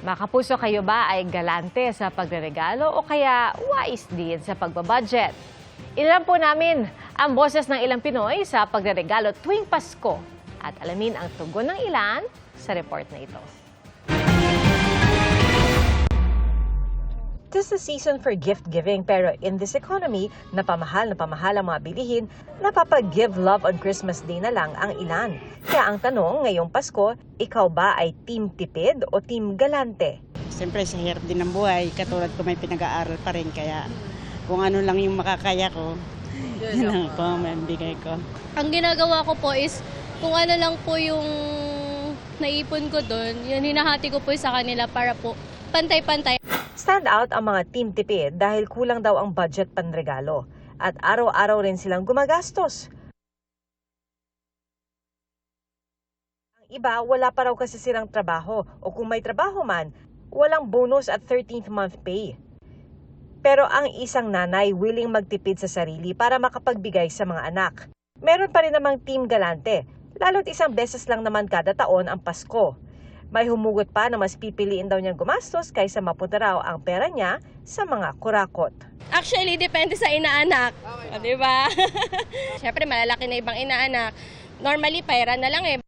Makapuso kayo ba ay galante sa pagreregalo o kaya wise din sa pagbabudget? Ilan po namin ang boses ng ilang Pinoy sa pagreregalo tuwing Pasko at alamin ang tugon ng ilan sa report na ito. Tis the season for gift giving pero in this economy, napamahal ang mga bilihin, napapag-give love on Christmas Day na lang ang ilan. Kaya ang tanong ngayong Pasko, ikaw ba ay team tipid o team galante? Siyempre sa hirap din ng buhay, katulad ko may pinag-aaral pa rin, kaya kung ano lang yung makakaya ko, yun lang po, may bigay ko. Ang ginagawa ko po is kung ano lang po yung naipon ko doon, yun hinahati ko po sa kanila para po pantay-pantay. Stand out ang mga team tipid dahil kulang daw ang budget panregalo at araw-araw rin silang gumagastos. Ang iba, wala pa raw kasi silang trabaho o kung may trabaho man, walang bonus at 13th month pay. Pero ang isang nanay willing magtipid sa sarili para makapagbigay sa mga anak. Meron pa rin namang team galante, lalo't isang beses lang naman kada taon ang Pasko. May humugot pa na mas pipiliin daw niyang gumastos kaysa mapunta raw ang pera niya sa mga kurakot. Actually, depende sa inaanak. Okay. Di ba? Siyempre, malalaki na ibang inaanak. Normally, pera na lang eh.